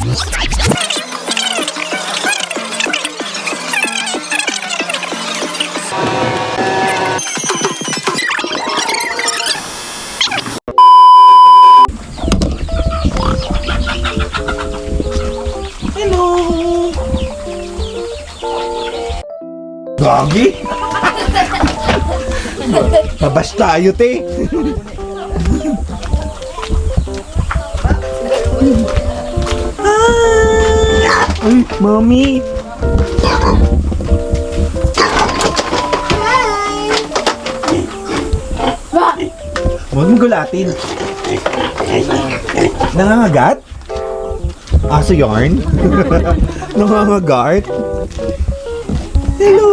Gagi? Mabas tayo, te. Ay, mami. Huwag mong gulatin. Nangangagat? Aso yarn? Nangangagat? Hello!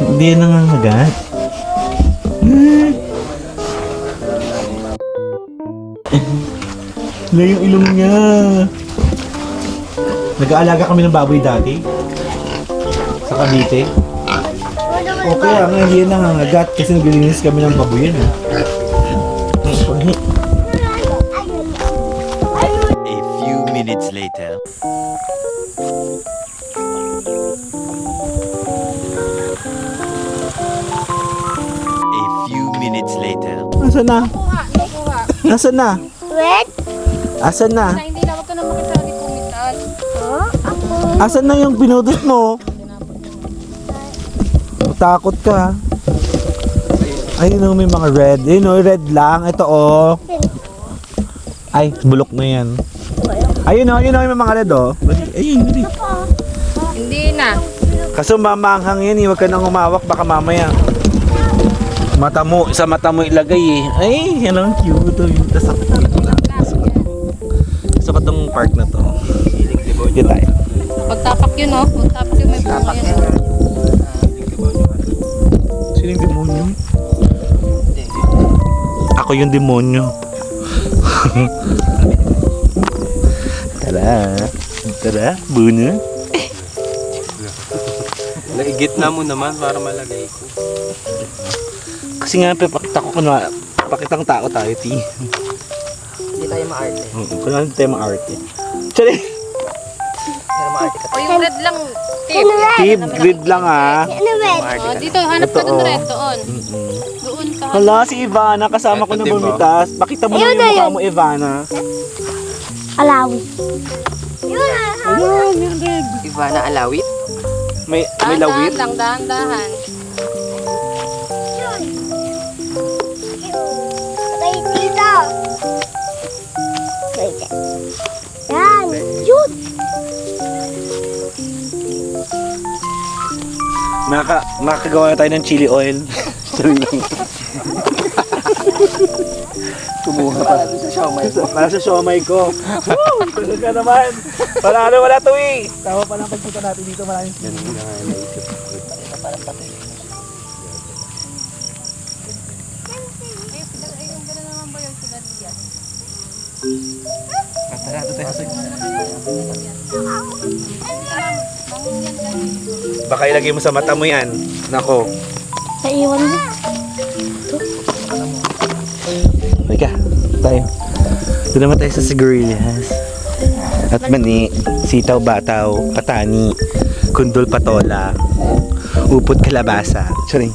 Hindi yan nangangagat. Wala yung ilong niya. Nag-aalaga kami ng baboy dati. Sa Cavite. O kaya nga hindi yan nangangagat kasi naglilinis kami ng baboy yan. A few minutes later. A few minutes later. Nasaan na? Nasaan na? Wait. Asan na? Na hindi na, wag ka na makisali pumitan. Asan na yung pinudot mo? Takot ka. Ayun o, may mga red. Ayun o, red lang. Ito o. Ay, bulok na yan. Ayun o, may mga red o. Ayun, hindi. Hindi na. Kaso mamanghang yan eh. Huwag ka nang umawak. Baka mamaya. Mata mo, sa mata mo ilagay eh. Ay, yan ang cute. Tapos ako dito lang. Gusto ko tong park na to. Dito tayo. Pagtapak yun, oh. Pagtapak yun, may bunga yun. Sino yung demonyo? Ako yung demonyo. Tara. Tara, bunga. Gitna mo naman para malagay ko. Kasi nga, pakita ko kunwa. Pakitang tao tayo, T. Hindi tayo maarte. Kunwa tayo maarte. Sorry. Pero maarte ka. O yung red lang, tip. Tip, grid lang ah. O, dito, hanap ka dun red, doon. Doon ka. Hala, si Ivana, kasama ko na bumitas. Pakita mo na yung mukha mo, Ivana. Alawi. Ayan, yung red. Ivana Alawit. May lawit. Dahan-dahan lang, dahan-dahan. Kay tita. Yan. Yun. Makakagawa na tayo ng chili oil. Sorry lang. Kumuha pa. Sa siomay. Para sa siomay ko. Woo! Tulog ka naman. Para ano, wala to eh. Tama pa lang pagpunta natin dito. Maraming Ganun na nga naisip ko. Ayun, gano'n naman ba yung sinadya? Tara, tayo sa Baka ilagay mo sa mata mo yan. Nako. Naiwan mo. Halika, tayo. Doon naman tayo sa sigarilyas. At mani, sitaw bataw, patani, kundol patola, upot kalabasa. Charing.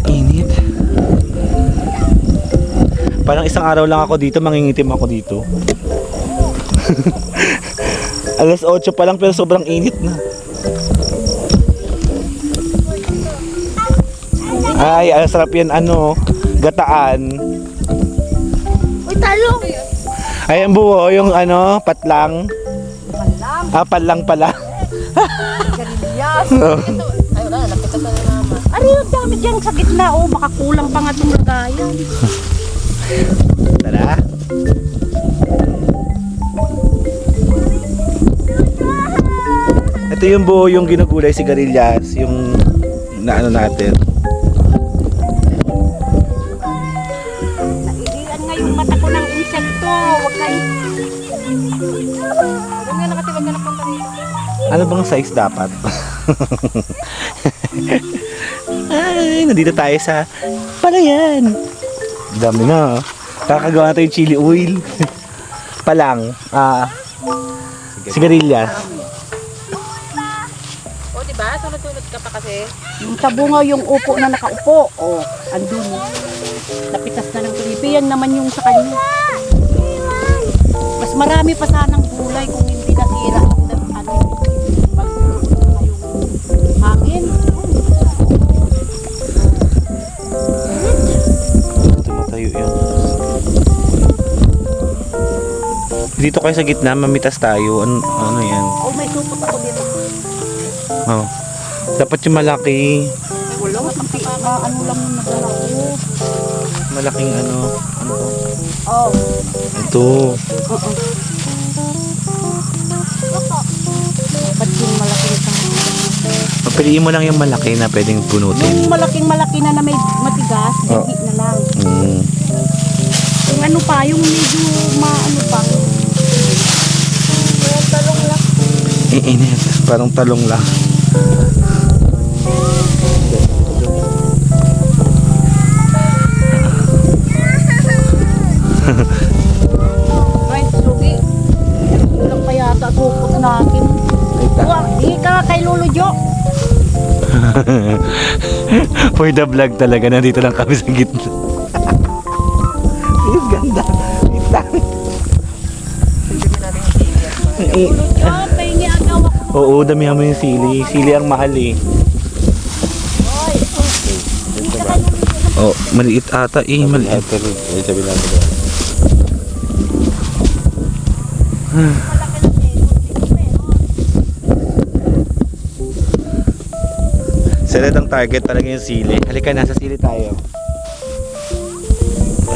Init. Parang isang araw lang ako dito, mangingitim ako dito. Alas 8 pa lang pero sobrang init na. Ay, ang sarap yan ano, gataan. Uy, talong. Ay, ang buo, yung ano, patlang. Patlang pala. Ay, wala, napitan na naman. Ano yung dami dyan sa gitna? Oh, baka kulang pa nga itong lagayan. Tara. Ito yung buo, yung ginugulay sigarilyas, yung naano natin. Naiilan nga yung mata ko ng insekto. Huwag kayo. Doon nga nakatibag ka na punta dito. Ano bang size dapat? Ay, nandito tayo sa Palayan. Dami na. Kakagawa natin yung chili oil. Palang. Sigarilyas. O, diba? Sunod-sunod ka pa kasi. Yung tabungaw, yung upo na nakaupo. O, andun. Napitas na ng tulipi. Yan naman yung sa kanya. Mas marami pa sanang gulay kung hindi nasira yung ano, yung hangin. Tumatayo yan. Dito kayo sa gitna, mamitas tayo. Ano yan? O, may supot ako dito. Oh. Dapat yung malaki. Wala, ano lang yung nadala ko. Malaking ano. Ano to? Oh, Ito. oo. Ba't yung malaking Papiliin mo lang yung malaki na pwedeng punutin. yung malaki na may matigas, Oh. hindi na lang. Mm. Yung ano pa, yung medyo maano pa. Yung talong lang. Iinit. Parang talong lang. Right, sugi. Kulang pa yata supot natin. Di ka kay Lolo Jo. For the vlog talaga, nandito lang kami sa gitna. Ang ganda. Lolo Jo, pahingi agaw ako. Oo, damihan mo yung sili. Sili ang mahal eh. Oh, maliit ata eh. Maliit. Salad ang target talaga yung sili. Halika, nasa sili tayo.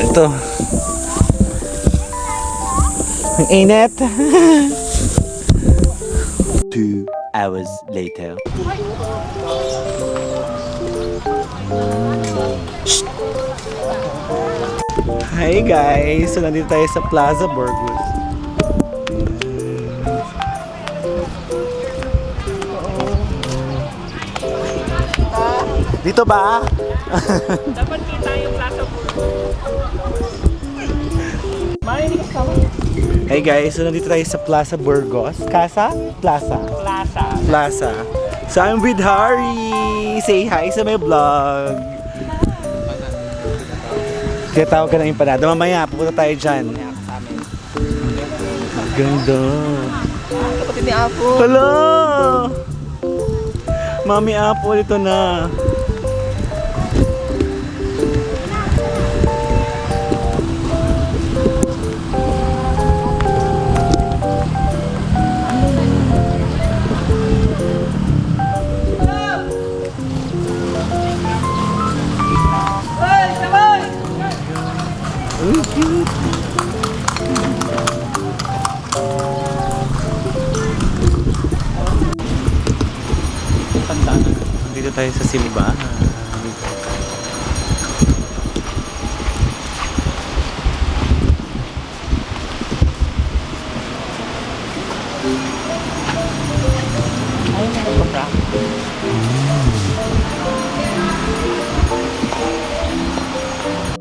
Ito. Ang init. 2 hours later. Hi guys! So nandito tayo sa Plaza Burgos. Dito ba? Dapat kita yung Plaza Hey guys, so nandito tayo sa Plaza Burgos. Casa? Plaza? Plaza. So I'm with Harry. Say hi sa my vlog. Kaya tawag ka ng empanada. Mamaya, pupunta tayo dyan. Ganda. Kapatid ni Apo. Hello! Mami Apple, ito na. Ang cute. Dito tayo sa simbahan.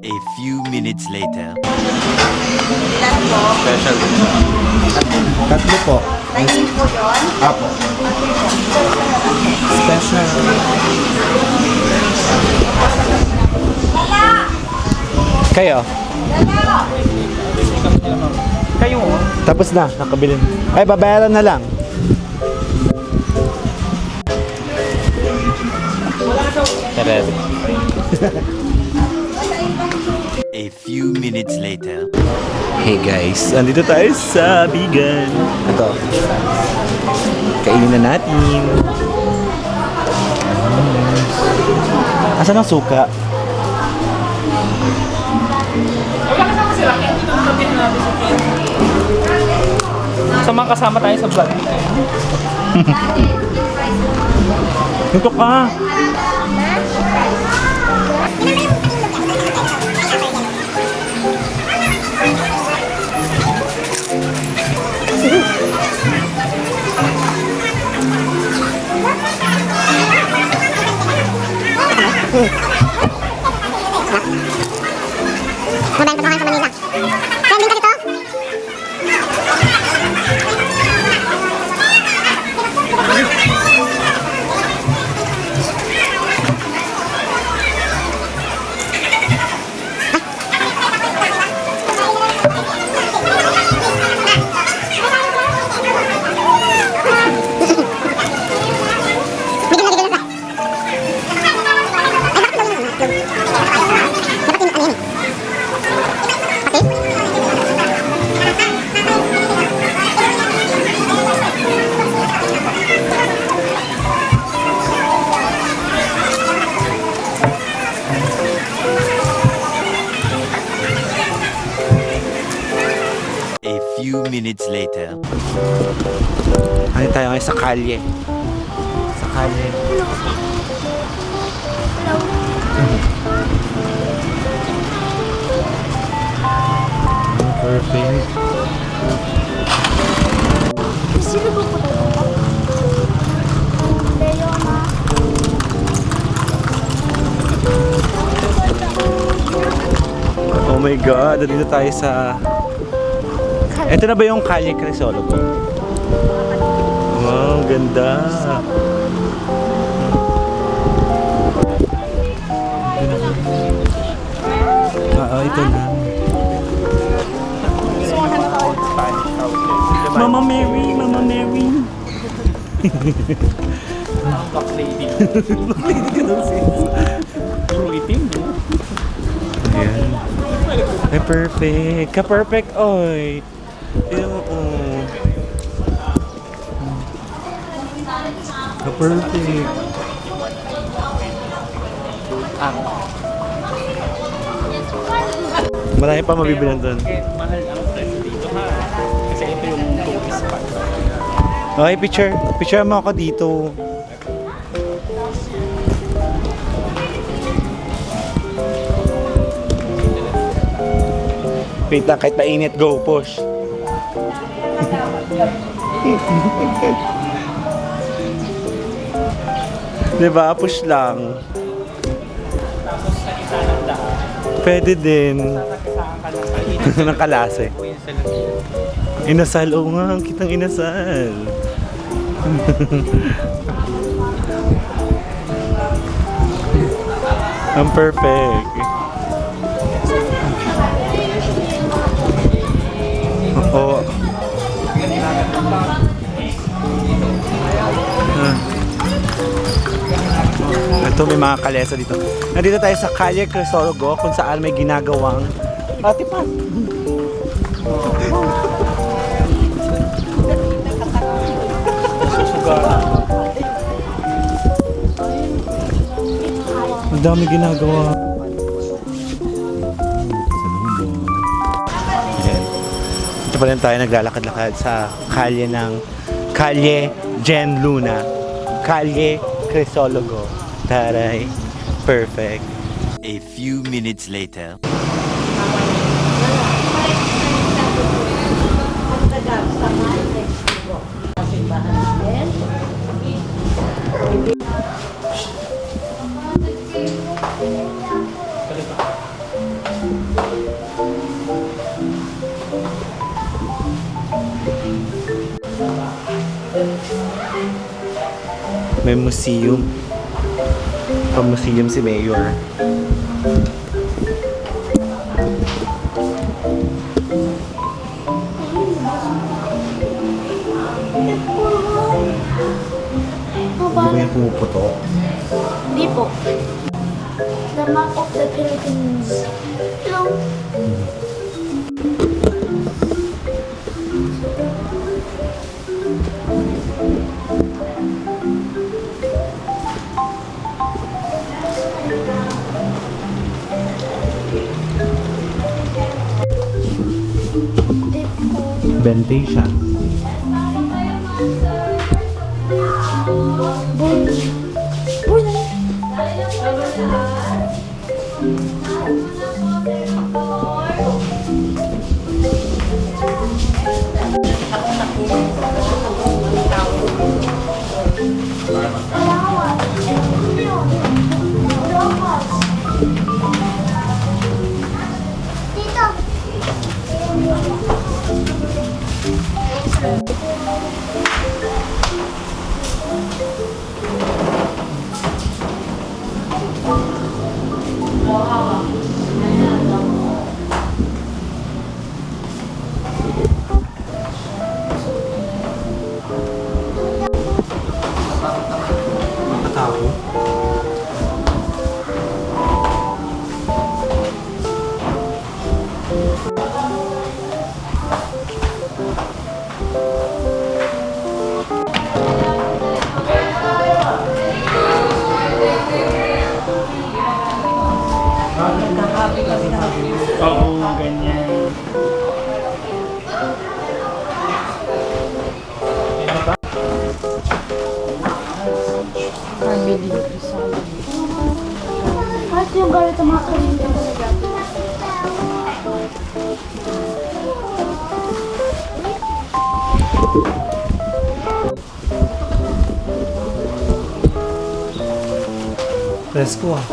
A few minutes later. Special. Tatlo po. po yun? Apo. Special. Kayo? Kayo? Tapos na, nakabili. Ay, babayaran na lang. Tara. A few minutes later. Hey guys, andito tayo sa Bigan. Ito. Kainin na natin. Asan ang suka? Kasama tayo sa vlog. Ito ka. Madaming patuloy sa Manila. Trending ka dito? A few minutes later. Ano tayo ngayon sa kalye? Sa kalye. Perfect. Sino ba po tayo? Leona. Oh my God, dito tayo sa... Ito na ba yung Calle Crisologo? Wow, ganda. Ito na. Mama Mary, Mama Mary. Black lady. Hindi ka daw sis. Puro itim, no? Ayan. Ay, perfect. Ka-perfect, oy. Tignan mo, oh. Ka-perfect. Marami pa mabibilan doon. Kahit mahal ang price dito ha. Kasi ito yung tourist spot. Okay, picture. Picture mo ako dito. Wait lang, kahit mainit, go, push. Diba? Push lang. Pwede din. Ng kalase. Inasal, oo nga, ang kitang inasal. Ang perfect. Oo. Ito, may mga kalesa dito. Nandito tayo sa Calle Crisologo kung saan may ginagawang atipan. Ang dami ginagawa. Ayan. Ito pa rin tayo naglalakad-lakad sa kalye ng Calle Jen Luna. Calle Crisologo. Taray. Perfect. A few minutes later. May museum. Pa-museum si Mayor. Hindi ba yan pumuputok? Hindi po. The map of the Philippines. Hello. Bentation. Ito yung galit ng mga kanina. Presko ah.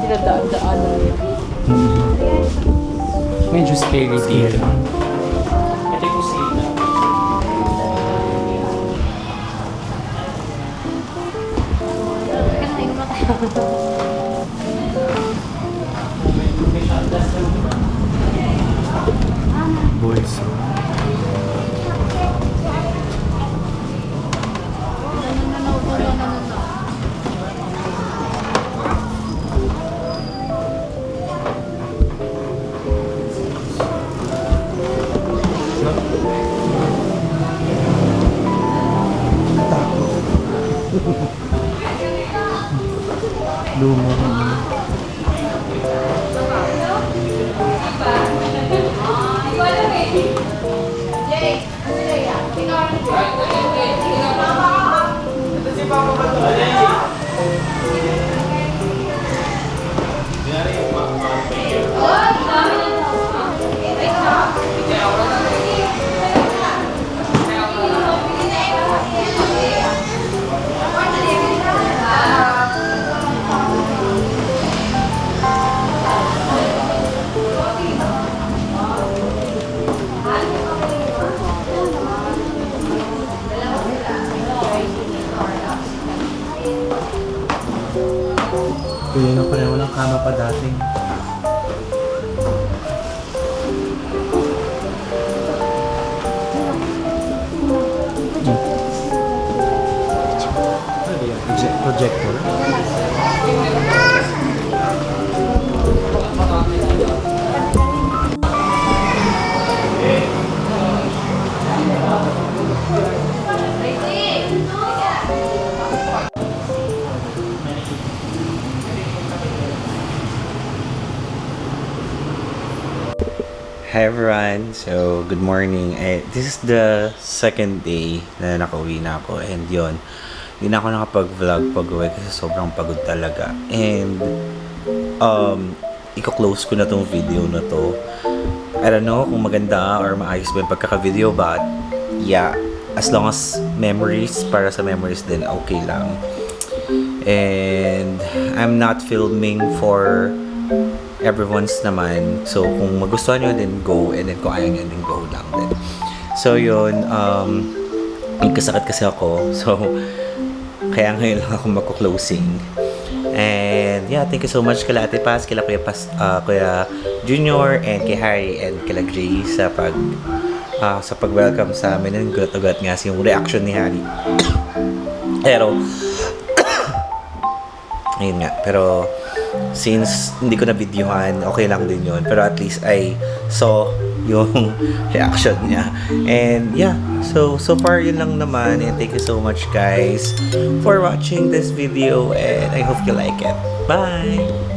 Dinadaan-daan na yun. Medyo scary dito. Ito yung kusina. Boys. Luma. Kuya na pareho ng kama pa dati. Projector. Hi everyone! So, good morning. This is the second day na nakauwi na ako and yon, hindi na ako nakapag-vlog pag-uwi kasi sobrang pagod talaga. And, iko-close ko na tong video na to. I don't know kung maganda or maayos ba yung pagkaka-video, but yeah, as long as memories, para sa memories din, okay lang. And, I'm not filming for everyone's naman. So, kung magustuhan nyo, then go. And then, kung ayaw nyo, then go lang din. So, yun. Nagkasakit kasi ako. So, kaya ngayon lang ako magko-closing. And, yeah, thank you so much kila Ate Paz, kila Kuya Junior, and kay Harry, and kila Gray sa pag-welcome sa amin. And gulat-ugat nga yung reaction ni Harry. Pero, ayun nga. Pero, since hindi ko na videohan, okay lang din yun. Pero at least I saw yung reaction niya. And yeah, so far yun lang naman. And thank you so much guys for watching this video. And I hope you like it. Bye!